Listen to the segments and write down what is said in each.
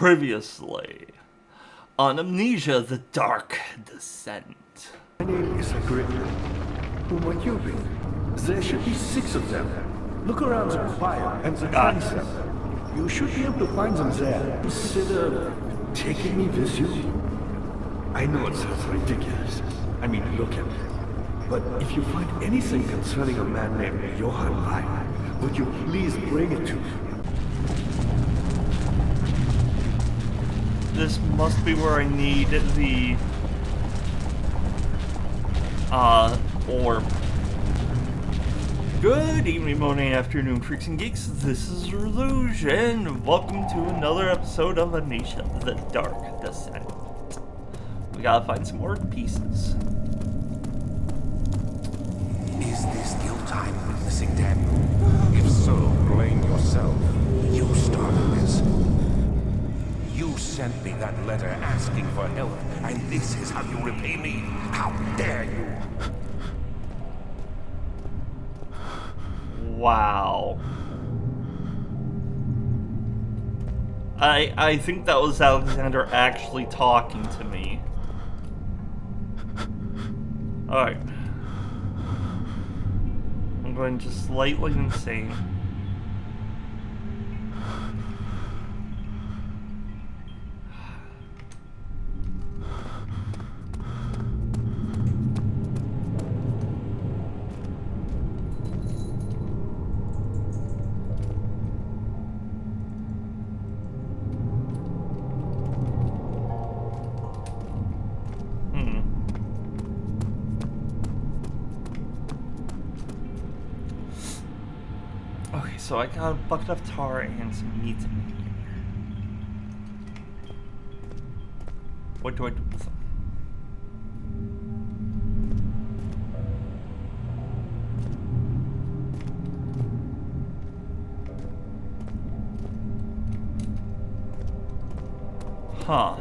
Previously on Amnesia, the Dark Descent. My name is Railuge. Who might you be? There should be 6 of them. Look around the choir and the concept. You should be able to find them there. Consider taking me with you. I know it sounds ridiculous. I mean, look at me. But if you find anything concerning a man named Johann Lai, would you please bring it to me? This must be where I need the orb. Good evening, morning, afternoon, freaks and geeks. This is Railuge, and welcome to another episode of Amnesia, the Dark Descent. We gotta find some more pieces. Is this your time witnessing them? If so, blame yourself. You started this. You sent me that letter asking for help, and this is how you repay me? How dare you! Wow. I think that was Alexander actually talking to me. Alright. I'm going just slightly insane. Okay, so I got a bucket of tar and some meat in here. What do I do with them? Huh.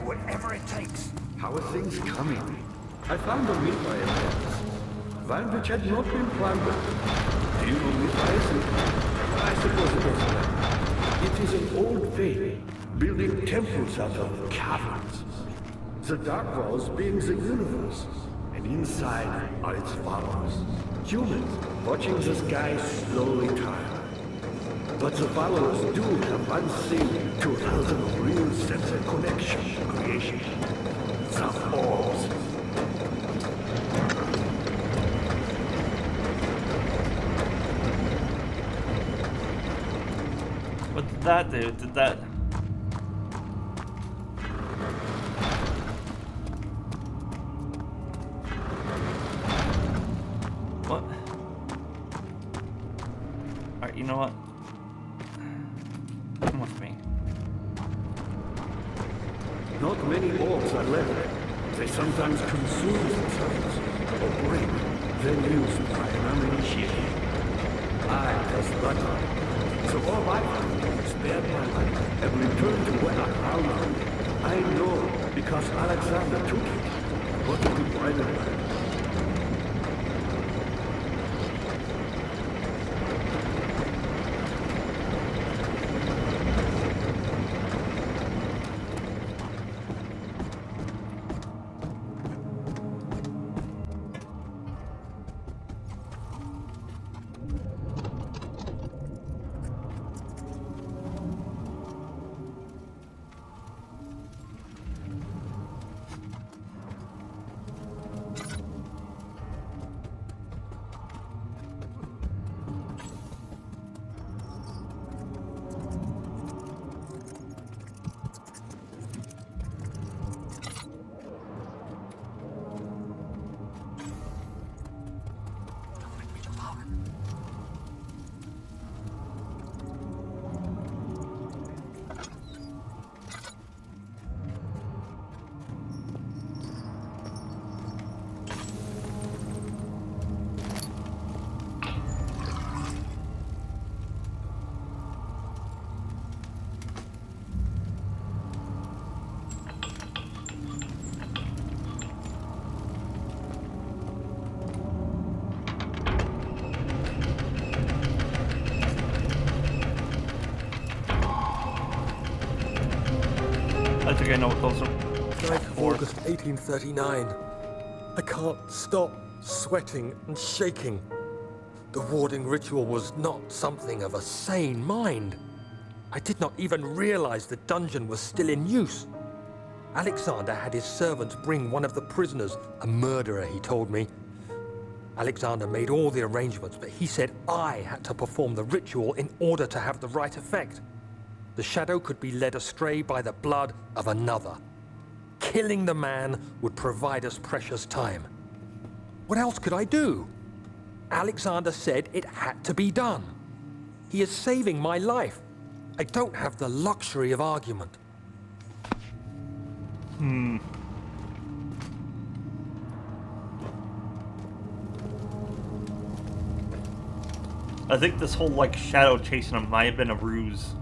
Whatever it takes. How are things coming? I found a meat pie in there. One which had not been planted. Do you know meat pies? I suppose it doesn't matter. It is an old faith, building temples out of caverns. The dark walls being the universe, and inside are its followers. Humans watching the sky slowly turn. But the followers do have one thing to allow them a real sense of connection to creation. The orbs. What did that do? Did that... What? Alright, you know what? Come with me. Not many orbs are left. They sometimes consume themselves, or break, then used by an uninitiated. I was lucky. The orb I found spared my life and returned to where I found it. I know because Alexander took it. What a good private. think I know what those are. 9th of August 1839. I can't stop sweating and shaking. The warding ritual was not something of a sane mind. I did not even realize the dungeon was still in use. Alexander had his servants bring one of the prisoners, a murderer, he told me. Alexander made all the arrangements, but he said I had to perform the ritual in order to have the right effect. The shadow could be led astray by the blood of another. Killing the man would provide us precious time. What else could I do? Alexander said it had to be done. He is saving my life. I don't have the luxury of argument. I think this whole, like, shadow chasing him might have been a ruse.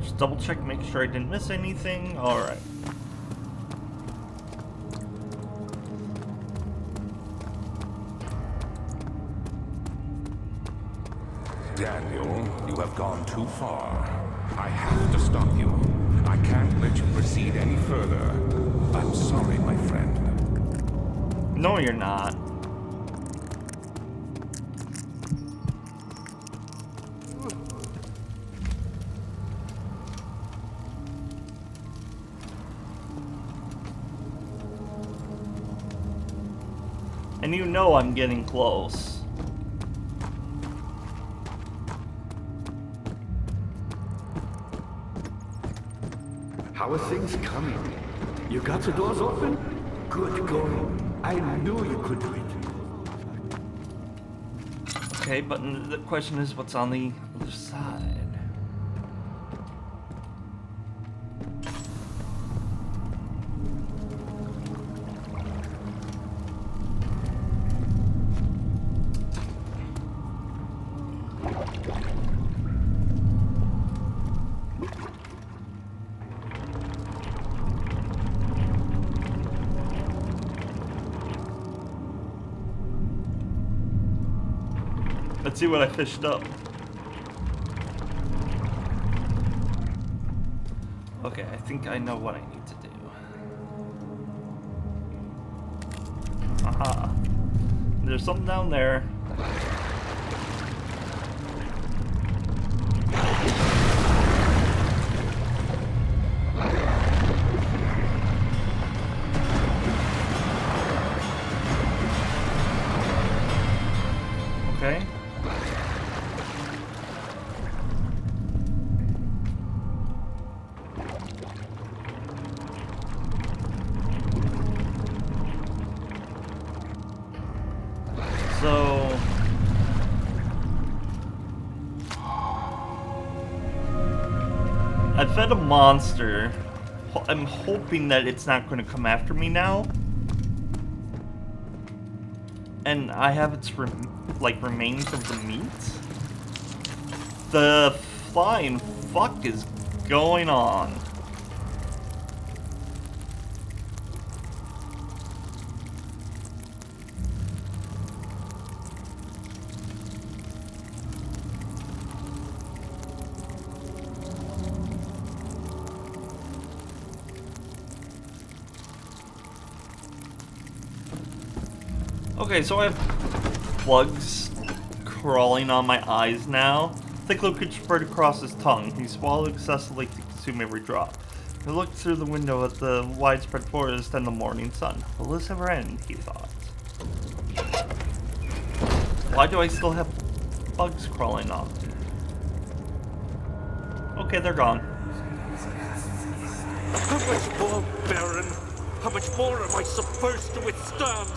Just double check, make sure I didn't miss anything. Alright. Daniel, you have gone too far. I have to stop you. I can't let you proceed any further. I'm sorry, my friend. No, you're not. And you know I'm getting close. How are things coming? You got the doors open? Good going. I knew you could do it. Okay, but the question is what's on the other side? Let's see what I fished up. Okay, I think I know what I need to do. Aha. There's something down there. Okay. So I fed a monster. I'm hoping that it's not going to come after me now. And I have its remains of the meat. The flying fuck is going on. Okay, so I have bugs crawling on my eyes now. Thick liquid spread across his tongue. He swallowed excessively to consume every drop. He looked through the window at the widespread forest and the morning sun. Will this ever end? He thought. Why do I still have bugs crawling on? Okay, they're gone. How much more, Baron? How much more am I supposed to withstand?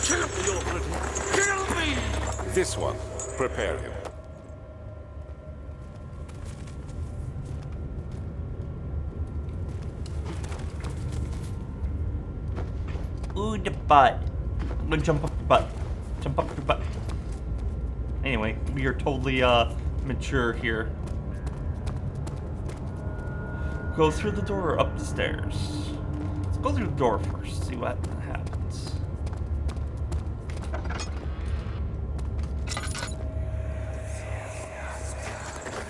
Kill me already! Kill me! This one. Prepare him. Ooh, the butt. I'm gonna jump up the butt. Jump up the butt. Anyway, we are totally, mature here. go through the door or up the stairs? Let's go through the door first, see what happens.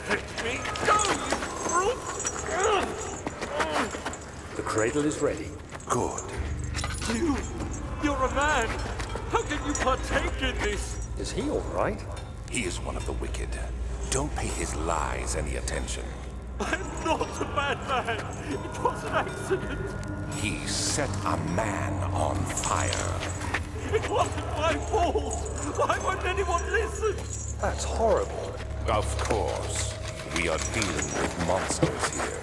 Let me go, you brute! The cradle is ready. Good. You're a man! How can you partake in this? Is he all right? He is one of the wicked. Don't pay his lies any attention. I'm not a bad man! It was an accident! He set a man on fire. It wasn't my fault! Why won't anyone listen? That's horrible. Of course. We are dealing with monsters here.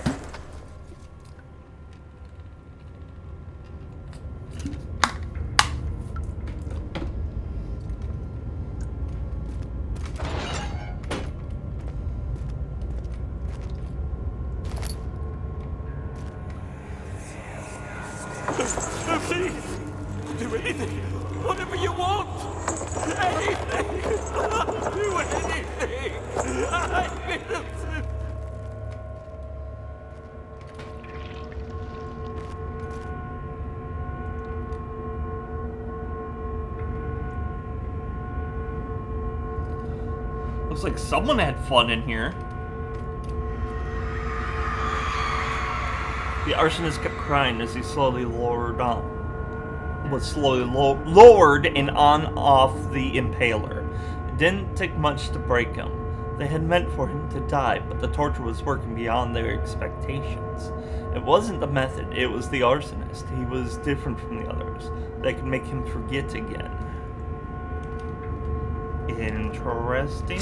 No, please! Do anything! Whatever you want! Anything! I'll do anything! I'm innocent! Looks like someone had fun in here. The arsonist kept crying as he slowly lowered lowered and on off the impaler. It didn't take much to break him. They had meant for him to die, but the torture was working beyond their expectations. It wasn't the method, it was the arsonist. He was different from the others. They could make him forget again. Interesting.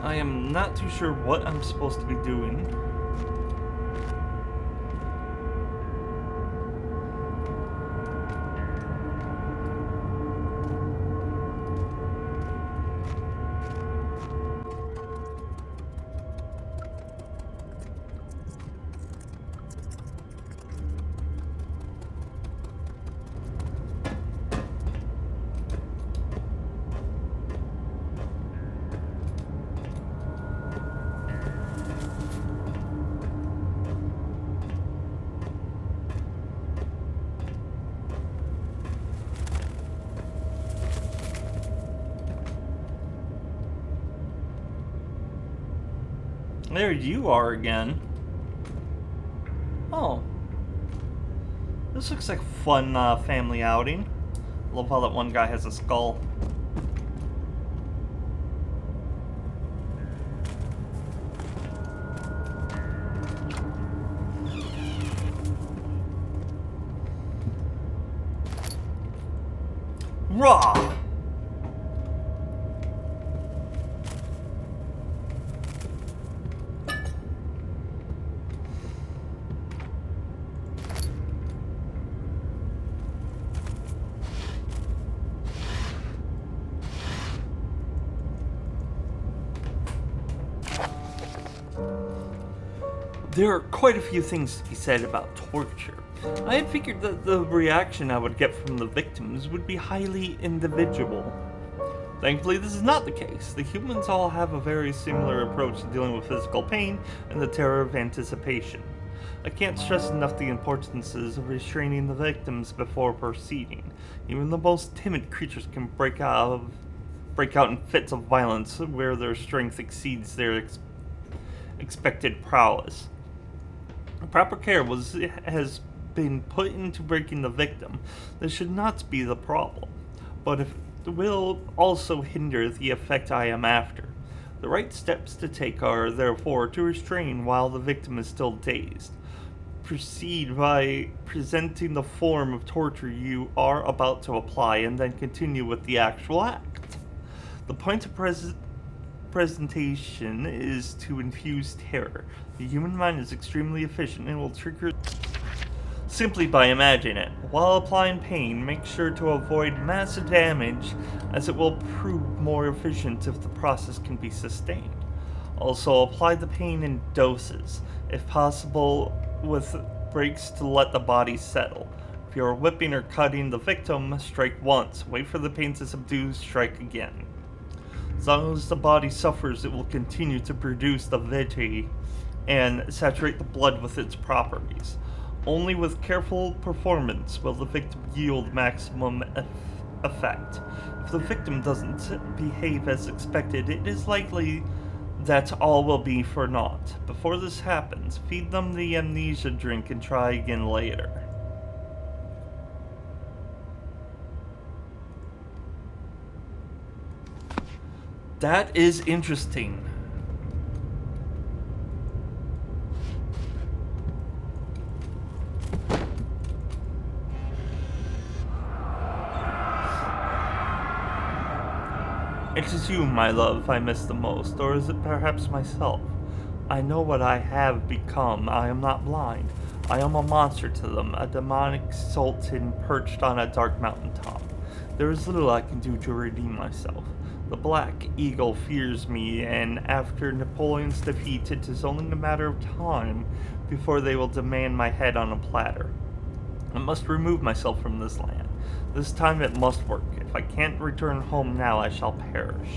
I am not too sure what I'm supposed to be doing. There you are again. Oh. This looks like a fun family outing. Love how that one guy has a skull. Raw! There are quite a few things to be said about torture. I had figured that the reaction I would get from the victims would be highly individual. Thankfully, this is not the case. The humans all have a very similar approach to dealing with physical pain and the terror of anticipation. I can't stress enough the importances of restraining the victims before proceeding. Even the most timid creatures can break out in fits of violence where their strength exceeds their expected prowess. Proper care has been put into breaking the victim. This should not be the problem, but it will also hinder the effect I am after. The right steps to take are, therefore, to restrain while the victim is still dazed. Proceed by presenting the form of torture you are about to apply, and then continue with the actual act. The point of presentation is to infuse terror. The human mind is extremely efficient and will trigger simply by imagining it. While applying pain, make sure to avoid massive damage, as it will prove more efficient if the process can be sustained. Also, apply the pain in doses, if possible with breaks to let the body settle. If you are whipping or cutting the victim, strike once, wait for the pain to subdue, strike again. As long as the body suffers, it will continue to produce the vitae and saturate the blood with its properties. Only with careful performance will the victim yield maximum effect. If the victim doesn't behave as expected, it is likely that all will be for naught. Before this happens, feed them the amnesia drink and try again later. That is interesting. It is you, my love, I miss the most, or is it perhaps myself? I know what I have become. I am not blind. I am a monster to them, a demonic sultan perched on a dark mountaintop. There is little I can do to redeem myself. The Black Eagle fears me, and after Napoleon's defeat, it is only a matter of time before they will demand my head on a platter. I must remove myself from this land. This time it must work. If I can't return home now, I shall perish.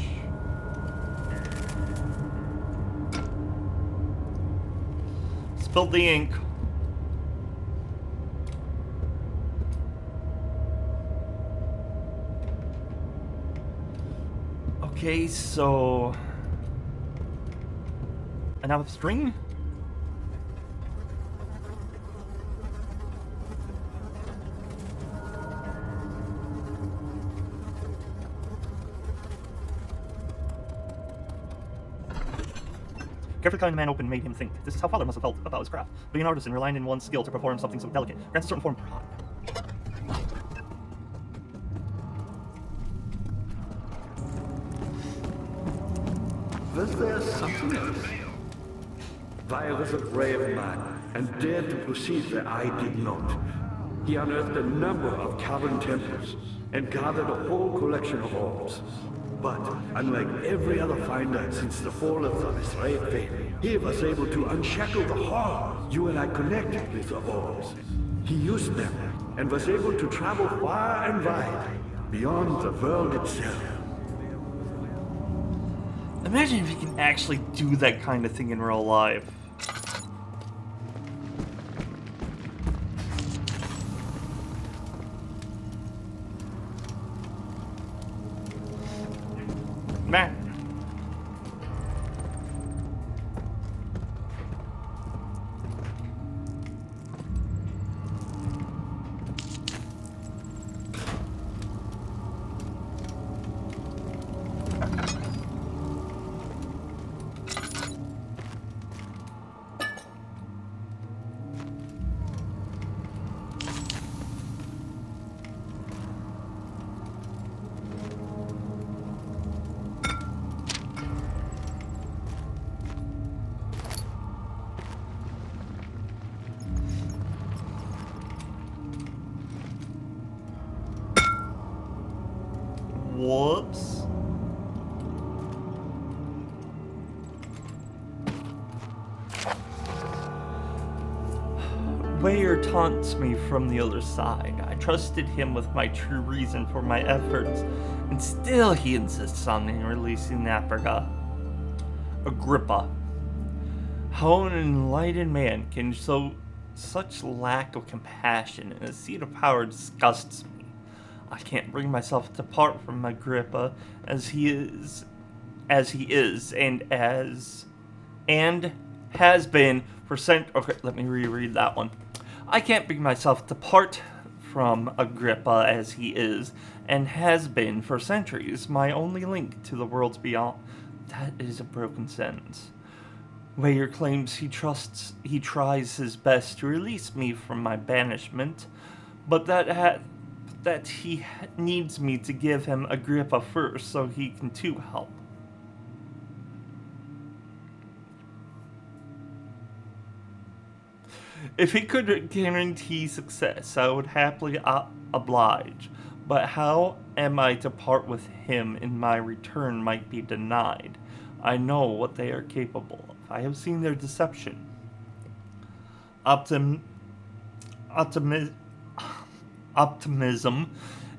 Spill the ink. Okay, so... I now have string? Carefully cutting the man open made him think. This is how father must have felt about his craft. Being an artisan, relying in one's skill to perform something so delicate, grants a certain form of pride. Was there something else? I was a brave man and dared to proceed where I did not. He unearthed a number of cavern temples and gathered a whole collection of orbs. But unlike every other finder since the fall of the Israel faith, he was able to unshackle the horror you and I connected with the orbs. He used them and was able to travel far and wide, beyond the world itself. Imagine if you can actually do that kind of thing in real life. Man. Whoops. Wayer taunts me from the other side. I trusted him with my true reason for my efforts, and still he insists on releasing Africa. Agrippa. How an enlightened man can show such lack of compassion in a seat of power disgusts me. I can't bring myself to part from Agrippa as he is, and has been for Okay, let me reread that one. I can't bring myself to part from Agrippa as he is, and has been for centuries, my only link to the worlds beyond. That is a broken sentence. Wayer claims he tries his best to release me from my banishment, but that he needs me to give him Agrippa first so he can too help. If he could guarantee success, I would happily oblige. But how am I to part with him and my return might be denied? I know what they are capable of. I have seen their deception. Optimism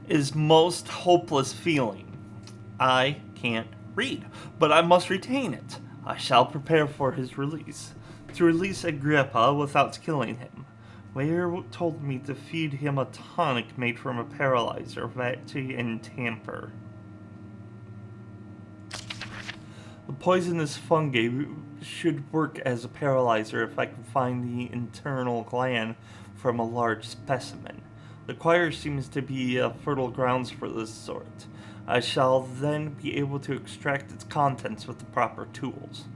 is most hopeless feeling. I can't read, but I must retain it. I shall prepare for his release. To release Agrippa without killing him. Weir told me to feed him a tonic made from a paralyzer, Vati and Tamper. The poisonous fungi should work as a paralyzer if I can find the internal gland from a large specimen. The choir seems to be fertile grounds for this sort. I shall then be able to extract its contents with the proper tools.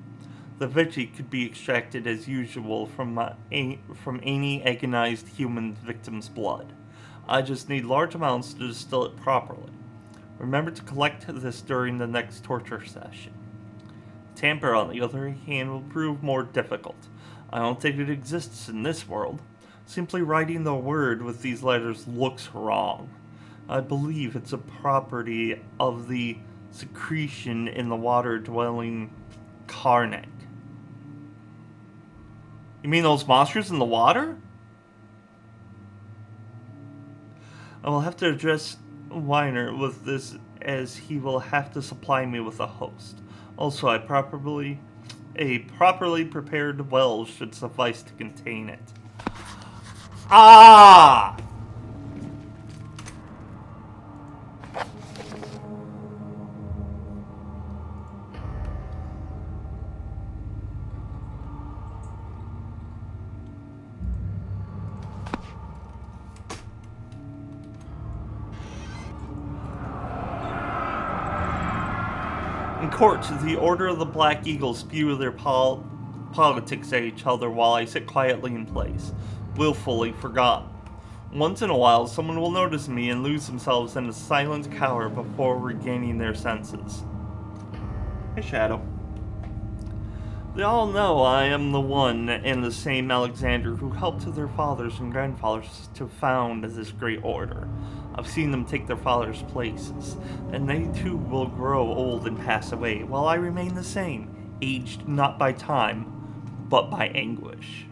The veggie could be extracted as usual from any agonized human victim's blood. I just need large amounts to distill it properly. Remember to collect this during the next torture session. Tamper, on the other hand, will prove more difficult. I don't think it exists in this world. Simply writing the word with these letters looks wrong. I believe it's a property of the secretion in the water-dwelling Karnak. You mean those monsters in the water? I will have to address Weiner with this, as he will have to supply me with a host. Also, a properly prepared well should suffice to contain it. Ah! In court, the Order of the Black Eagle spew their politics at each other while I sit quietly in place, willfully forgotten. Once in a while, someone will notice me and lose themselves in a silent cower before regaining their senses. Hey, Shadow. They all know I am the one and the same Alexander who helped their fathers and grandfathers to found this great order. I've seen them take their fathers' places, and they too will grow old and pass away, while I remain the same, aged not by time, but by anguish.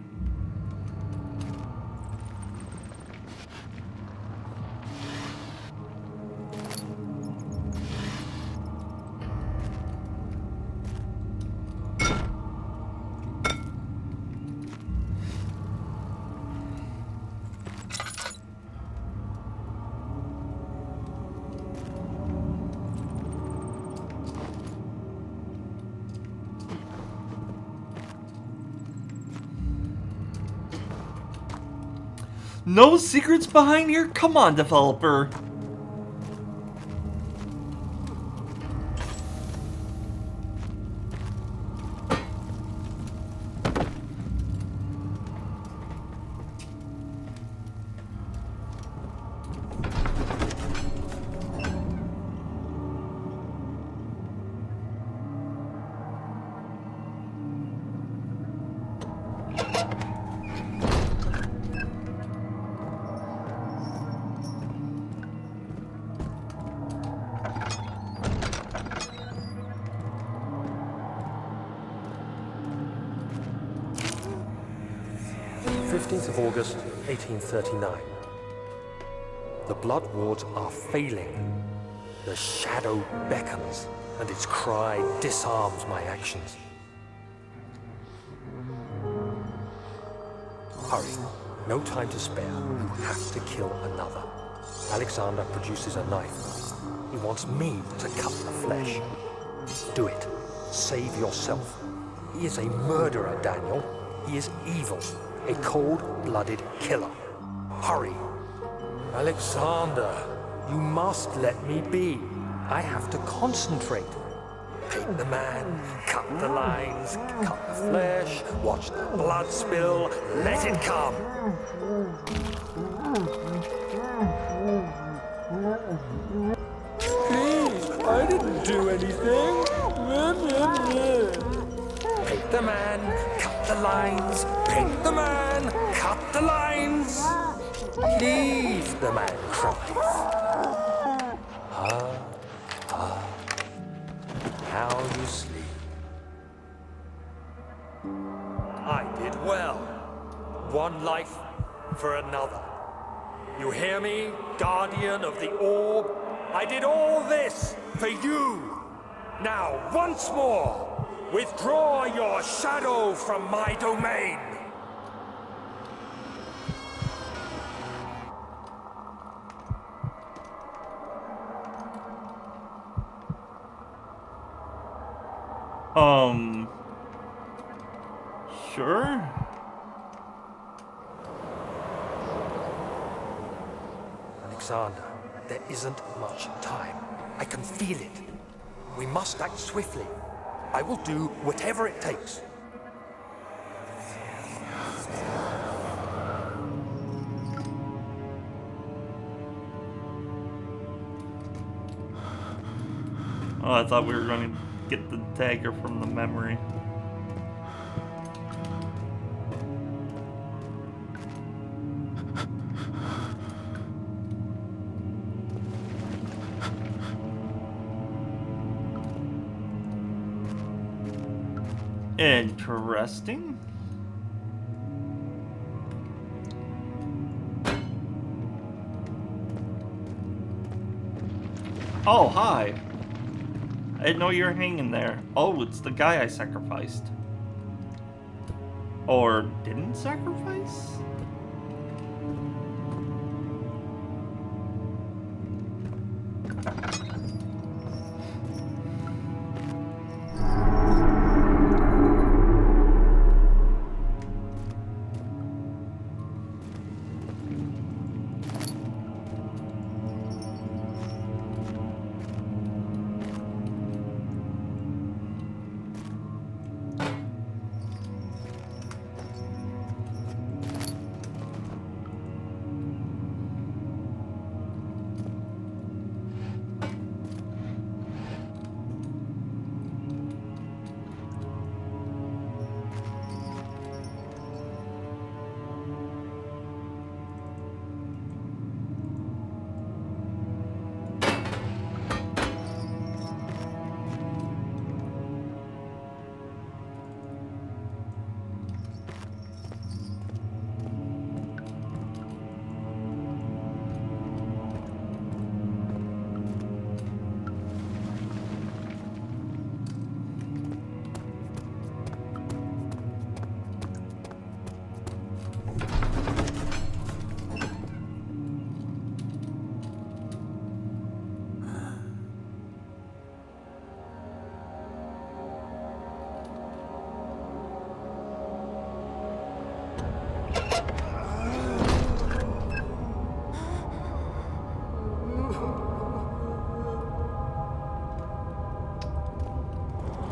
No secrets behind here? Come on, developer. August 1839. The blood wards are failing. The shadow beckons, and its cry disarms my actions. Hurry. No time to spare. You have to kill another. Alexander produces a knife. He wants me to cut the flesh. Do it. Save yourself. He is a murderer, Daniel. He is evil. A cold-blooded killer. Hurry. Alexander, you must let me be. I have to concentrate. Paint the man, cut the lines, cut the flesh, watch the blood spill, let it come. Please, I didn't do anything. Paint the man, cut the lines, paint the man, up the lines. Please, the man cries. How you sleep. I did well. One life for another. You hear me, guardian of the orb? I did all this for you. Now, once more, withdraw your shadow from my domain. Sure? Alexander, there isn't much time. I can feel it. We must act swiftly. I will do whatever it takes. Oh, I thought we were going to get the dagger from the memory. Interesting. Oh, hi. I didn't know you were hanging there. Oh, it's the guy I sacrificed. Or didn't sacrifice?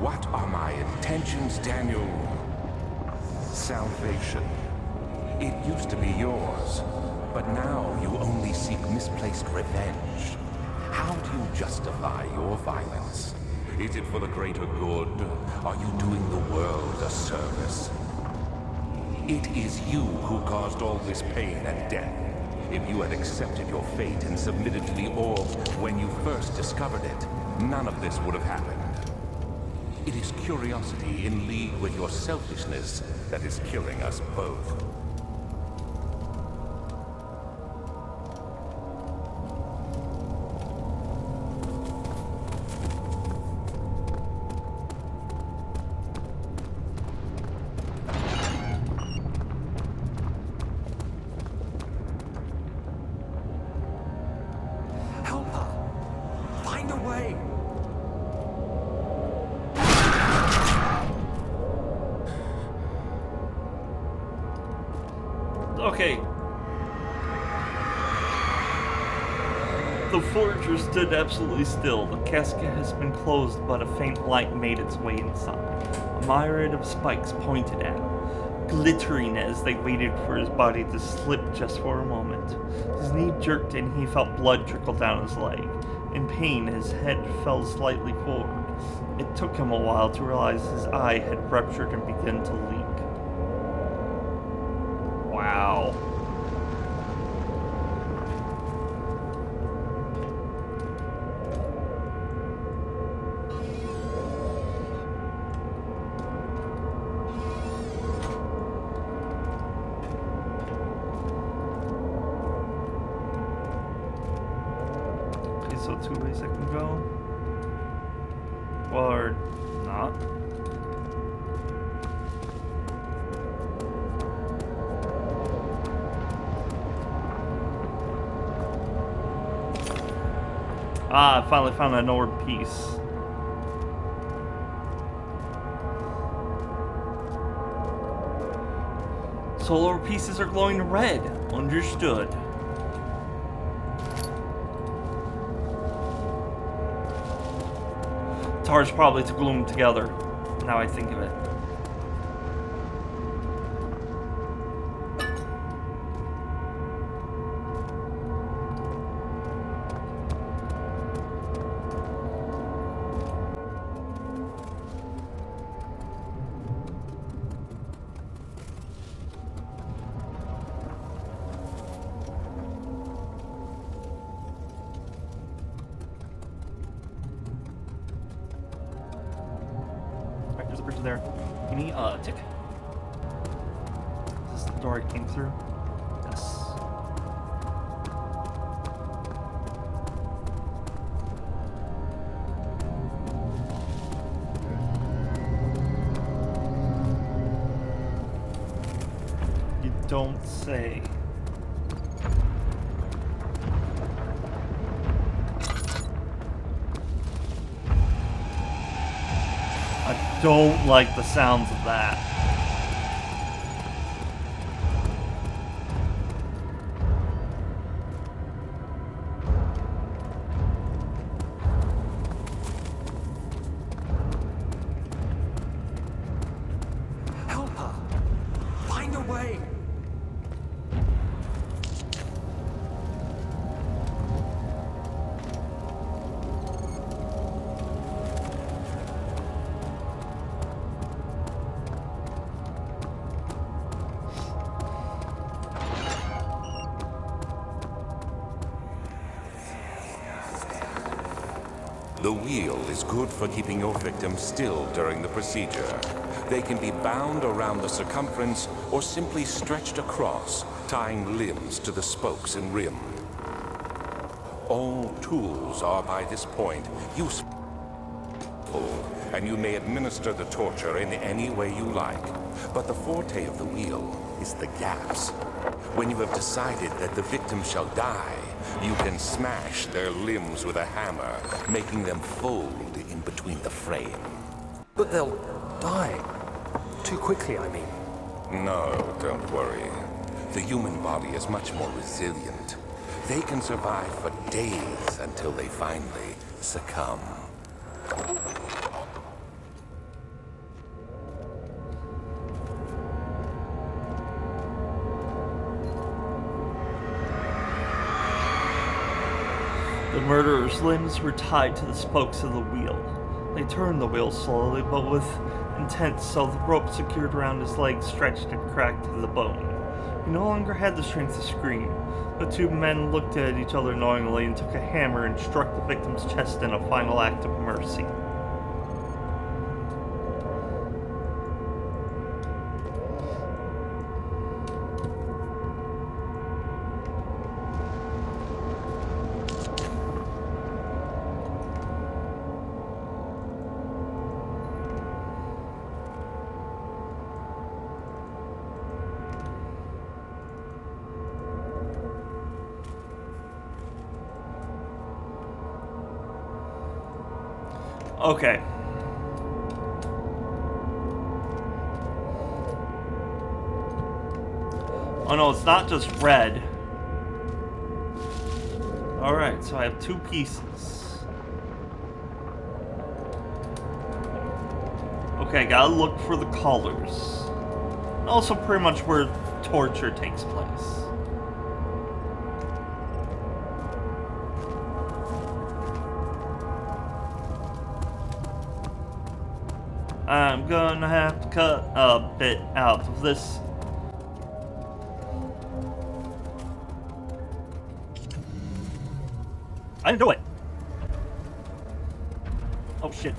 What are my intentions, Daniel? Salvation. It used to be yours, but now you only seek misplaced revenge. How do you justify your violence? Is it for the greater good? Are you doing the world a service? It is you who caused all this pain and death. If you had accepted your fate and submitted to the orb when you first discovered it, none of this would have happened. It is curiosity in league with your selfishness that is killing us both. Help her. Find a way. Okay. The forger stood absolutely still. The casket has been closed, but a faint light made its way inside. A myriad of spikes pointed at him, glittering as they waited for his body to slip just for a moment. His knee jerked and he felt blood trickle down his leg. In pain, his head fell slightly forward. It took him a while to realize his eye had ruptured and begun to leak. Wow. 2 ways I can go. Or not. Ah, I finally found an orb piece. Solar pieces are glowing red. Understood. It's hard probably to glue them together, now I think of it. There's a bridge there. Give me a tick. Is this the door I came through? Yes. You don't say. I don't like the sounds of that. Help her! Find a way! The wheel is good for keeping your victim still during the procedure. They can be bound around the circumference or simply stretched across, tying limbs to the spokes and rim. All tools are by this point useful, and you may administer the torture in any way you like. But the forte of the wheel is the gaps. When you have decided that the victim shall die, you can smash their limbs with a hammer, making them fold in between the frame. But they'll die. Too quickly, I mean. No, don't worry. The human body is much more resilient. They can survive for days until they finally succumb. The murderer's limbs were tied to the spokes of the wheel. They turned the wheel slowly, but with intent, so the rope secured around his legs stretched and cracked to the bone. He no longer had the strength to scream. The two men looked at each other knowingly and took a hammer and struck the victim's chest in a final act of mercy. Okay. Oh no, it's not just red. Alright, so I have 2 pieces. Okay, gotta look for the colors. Also pretty much where torture takes place. I'm gonna have to cut a bit out of this. I didn't do it. Oh shit.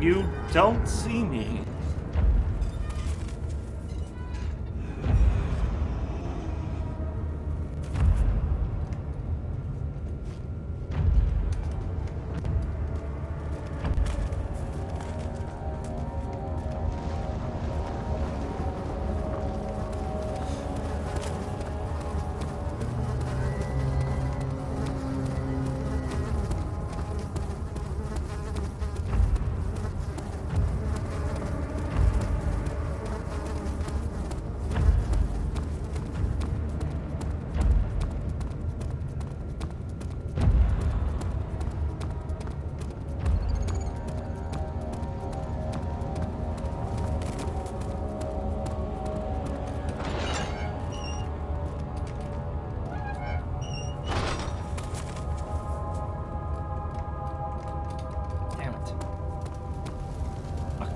You don't see me.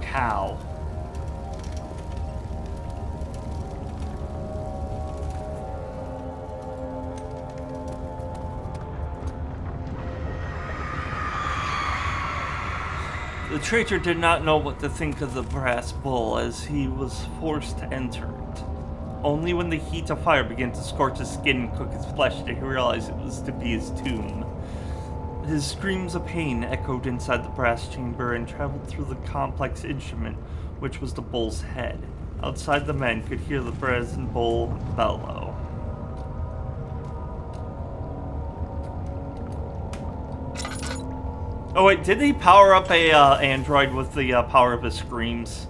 Cow. The traitor did not know what to think of the brass bull as he was forced to enter it. Only when the heat of fire began to scorch his skin and cook his flesh did he realize it was to be his tomb. His screams of pain echoed inside the brass chamber and traveled through the complex instrument, which was the bull's head. Outside, the men could hear the brazen bull bellow. Oh wait, did he power up a android with the power of his screams?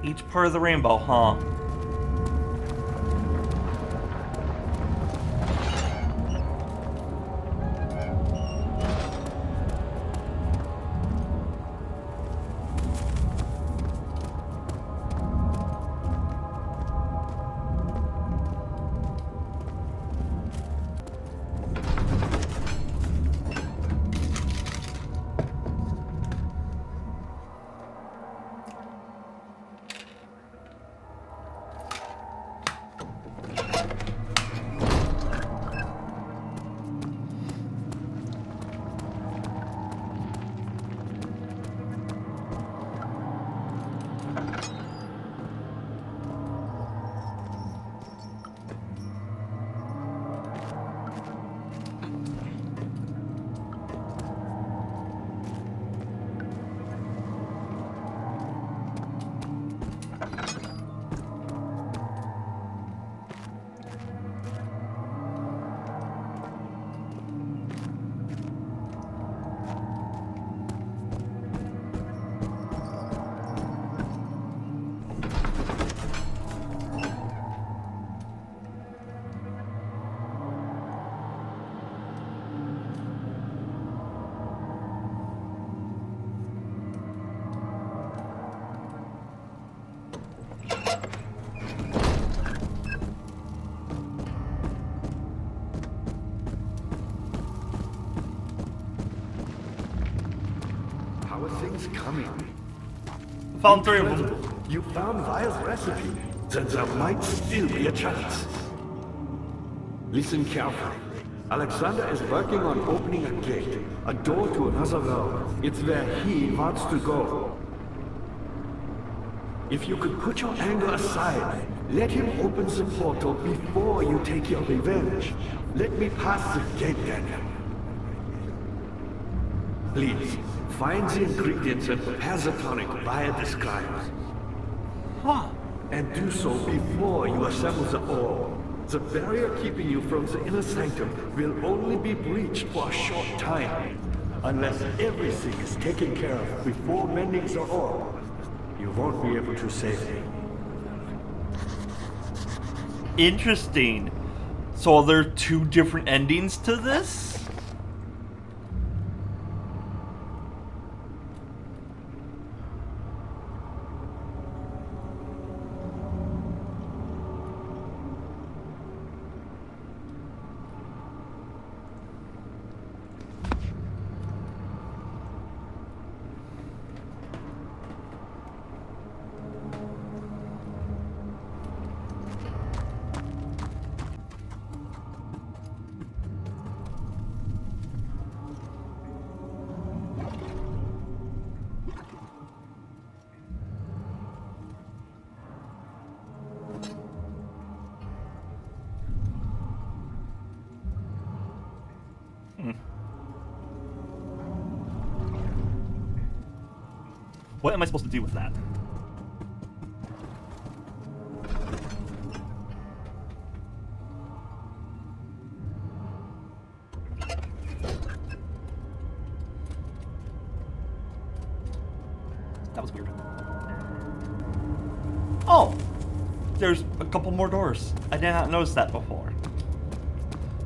Each part of the rainbow, huh? How are things coming? Found 3 of them. You found Vile's recipe. Then there might still be a chance. Listen carefully. Alexander is working on opening a gate, a door to another realm. It's where he wants to go. If you could put your anger aside, let him open the portal before you take your revenge. Let me pass the gate, Daniel. Please, find the ingredients and prepare the tonic via the scribes. Huh. And do so before you assemble the orb. The barrier keeping you from the inner sanctum will only be breached for a short time. Unless everything is taken care of before mending the orb, you won't be able to save me. Interesting. So are there two different endings to this? What am I supposed to do with that? That was weird. Oh! There's a couple more doors. I did not notice that before.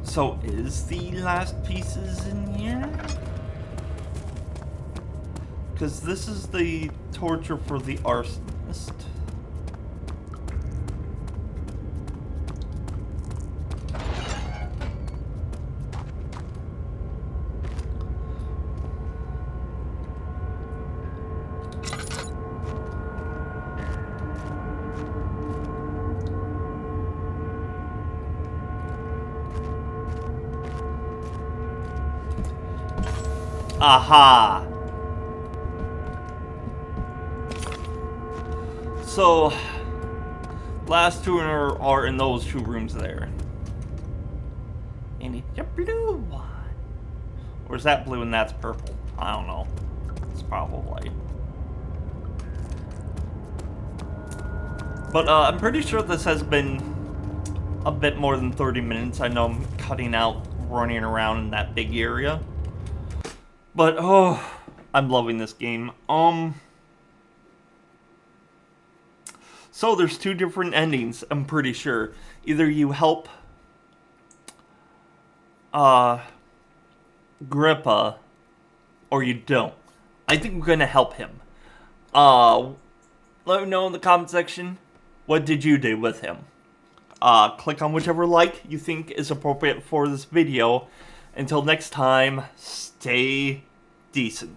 So is the last pieces in here? Because this is the torture for the arsonist. Aha! So, last two are in those two rooms there. And it's a blue one. Or is that blue and that's purple? I don't know. It's probably. But I'm pretty sure this has been a bit more than 30 minutes. I know I'm cutting out running around in that big area. But, oh, I'm loving this game. So there's two different endings, I'm pretty sure. Either you help Grippa, or you don't. I think we're gonna help him. Let me know in the comment section, what did you do with him? Click on whichever like you think is appropriate for this video. Until next time, stay decent.